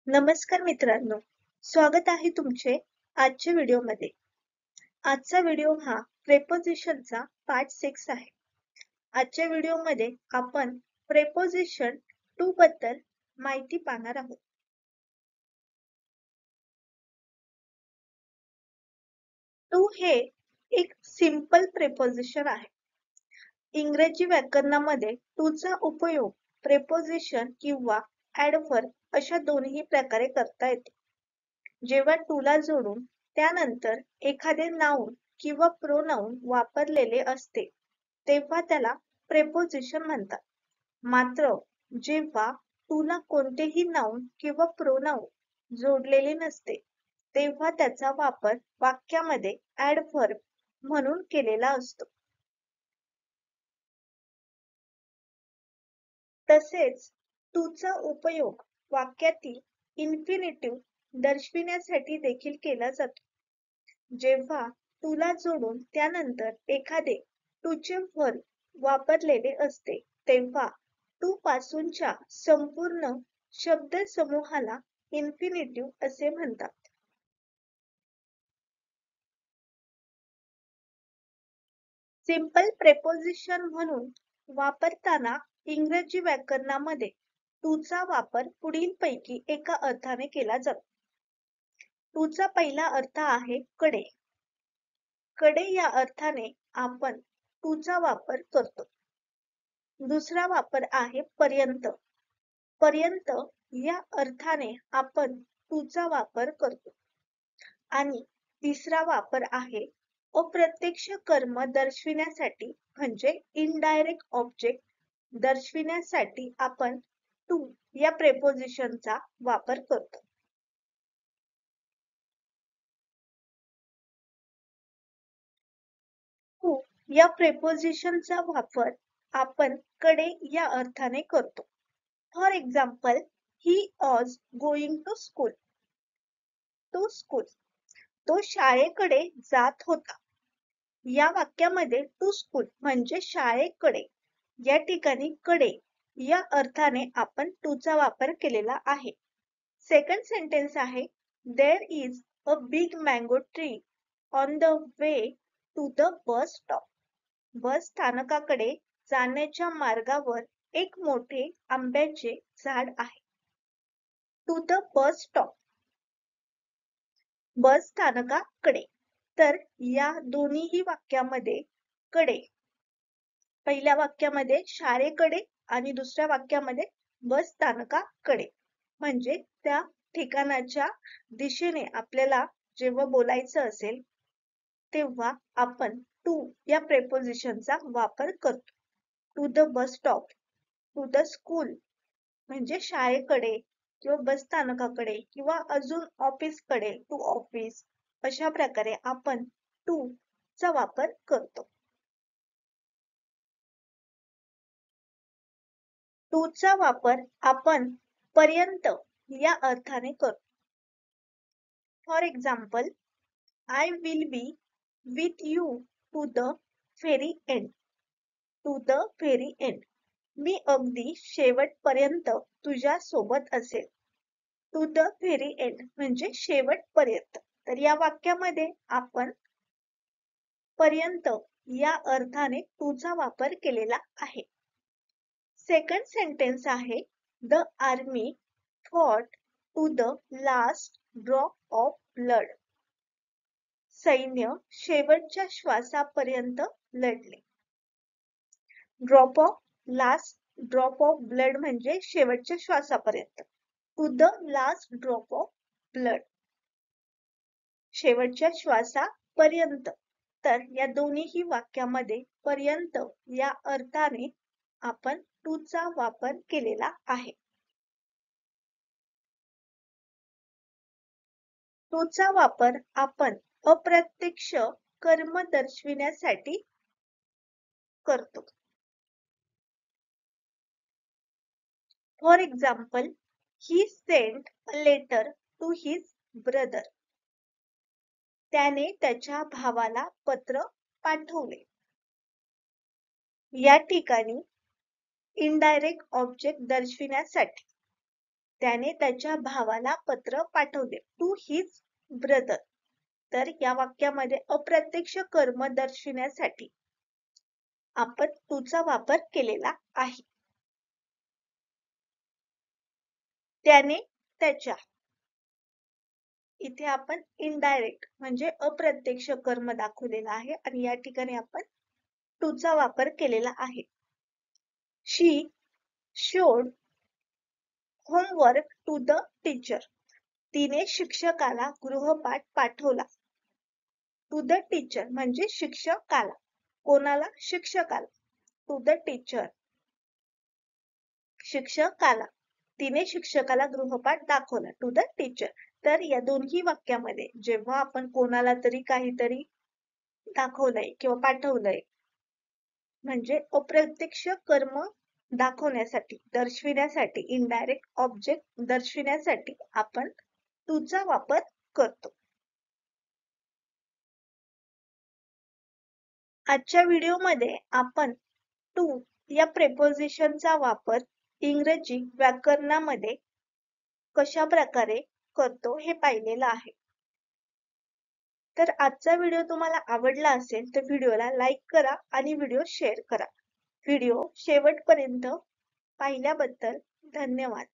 नमस्कार मित्रांनो, स्वागत आहे तुमचे आजच्या व्हिडिओमध्ये. आजचा व्हिडिओ हा प्रेपोझिशनचा पार्ट 6 आहे. आजच्या व्हिडिओमध्ये आपण प्रेपोझिशन टू बद्दल माहिती पाहणार आहोत. टू हे एक सिंपल प्रेपोझिशन आहे. इंग्रजी व्याकरणामध्ये टूचा उपयोग प्रेपोझिशन किंवा ॲडव्हर्ब अशा दोन्ही प्रकारे करता येतो. जेव्हा टूला जोडून त्यानंतर एखादे नाउन किंवा प्रोनाउन वापरलेले असते तेव्हा त्याला प्रेपोझिशन म्हणतात. मात्र जेव्हा टूला कोणतेही नाउन किंवा प्रोनाउन जोडलेले नसते तेव्हा त्याचा वापर वाक्यामध्ये ॲडव्हर्ब म्हणून केलेला असतो. तसेच टूचा उपयोग वाक्यातील इन्फिनिटिव्ह दर्शविण्यासाठी देखील केला जातो. जेव्हा टूला जोडून त्यानंतर एखादे टूचे वर्ब वापरलेले असते तेव्हा टू पासूनच्या संपूर्ण शब्दसमूहाला इन्फिनिटिव्ह असे म्हणतात. सिंपल प्रेपोझिशन म्हणून वापरताना इंग्रजी व्याकरणामध्ये टूचा वापर पुढीलपैकी एका अर्थाने केला जातो. टूचा पहिला अर्थ आहे कडे. कडे या अर्थाने आपण टूचा वापर करतो. दुसरा वापर आहे पर्यंत. पर्यंत या अर्थाने आपण टूचा वापर करतो. आणि तिसरा वापर आहे अप्रत्यक्ष कर्म दर्शविण्यासाठी म्हणजे इनडायरेक्ट ऑब्जेक्ट दर्शविण्यासाठी आपण टू या प्रेपोझिशनचा वापर करतो. टू या प्रेपोझिशनचा वापर आपण कडे या अर्थाने करतो. For example, he was going to school. To school, तो शाळेकडे जात होता. या वाक्यामध्ये टू स्कूल म्हणजे शाळेकडे या ठिकाणी कडे या अर्थाने आपण टूचा वापर केलेला आहे. सेकंड सेंटेन्स आहे there is a big mango tree on the way to the bus stop. Bus स्थानकाकडे जाण्याच्या मार्गावर एक मोठे आंब्याचे झाड आहे. To the bus stop, bus स्थानकाकडे. तर या दोन्हीही वाक्यामध्ये कडे, पहिल्या वाक्यामध्ये शाळेकडे आणि दुसऱ्या वाक्यामध्ये बस स्थानकाकडे म्हणजे त्या ठिकाणाच्या दिशेने आपल्याला जेव्हा बोलायचं असेल तेव्हा आपण टू या प्रेपोझिशनचा वापर करतो. To the bus stop, to the school म्हणजे शाळेकडे किंवा बस स्थानकाकडे किंवा अजून ऑफिसकडे टू ऑफिस, अशा प्रकारे आपण टू चा वापर करतो. टू चा वापर आपण पर्यंत या अर्थाने करतो. For example, I will be with you to the very end. To the very end, मी अगदी शेवटपर्यंत तुझ्या सोबत असेल. टू द व्हेरी एंड म्हणजे शेवटपर्यंत. तर या वाक्यामध्ये आपण पर्यंत या अर्थाने टूचा वापर केलेला आहे. सेकंड सेंटेन्स आहे the army fought to the last drop of blood. सैन्य शेवटच्या श्वासापर्यंत लढले. लास्ट ड्रॉप ऑफ ब्लड म्हणजे शेवटच्या श्वासापर्यंत. To the last drop of blood, शेवटच्या श्वासापर्यंत. तर या दोन्हीही वाक्यामध्ये पर्यंत या अर्थाने आपण टूचा वापर केलेला आहे. टूचा वापर आपण अप्रत्यक्ष कर्म दर्शविण्यासाठी करतो. For example, he sent a letter to his brother. त्याने त्याच्या भावाला पत्र पाठवले. या ठिकाणी इनडायरेक्ट ऑब्जेक्ट दर्शविण्यासाठी त्याने त्याच्या भावाला पत्र पाठवले टू हिज ब्रदर. तर या वाक्यामध्ये अप्रत्यक्ष कर्म दर्शविण्यासाठी आपण टूचा वापर केलेला आहे. त्याने त्याच्या, इथे आपण इनडायरेक्ट म्हणजे अप्रत्यक्ष कर्म दाखवलेला आहे आणि या ठिकाणी आपण टूचा वापर केलेला आहे. She showed homework to the teacher. तिने शिक्षकाला गृहपाठ पाठवला. टू द टीचर म्हणजे शिक्षकाला. कोणाला? शिक्षकाला. टू द टीचर, शिक्षकाला. तिने शिक्षकाला गृहपाठ दाखवला टू द टीचर. तर या दोन्ही वाक्यामध्ये जेव्हा आपण कोणाला तरी काहीतरी दाखवलंय किंवा पाठवलंय म्हणजे अप्रत्यक्ष कर्म दाखवण्यासाठी, दर्शविण्यासाठी, इनडायरेक्ट ऑब्जेक्ट दर्शविण्यासाठी आपण टूचा वापर करतो. आजच्या व्हिडिओमध्ये आपण टू या प्रेपोजिशनचा वापर इंग्रजी व्याकरणामध्ये कशा प्रकारे करतो हे पाहिलेलं आहे. तर आजचा व्हिडिओ तुम्हाला आवडला असेल तर व्हिडिओला लाईक करा आणि व्हिडिओ शेअर करा. व्हिडिओ शेवटपर्यंत पाहिल्याबद्दल धन्यवाद.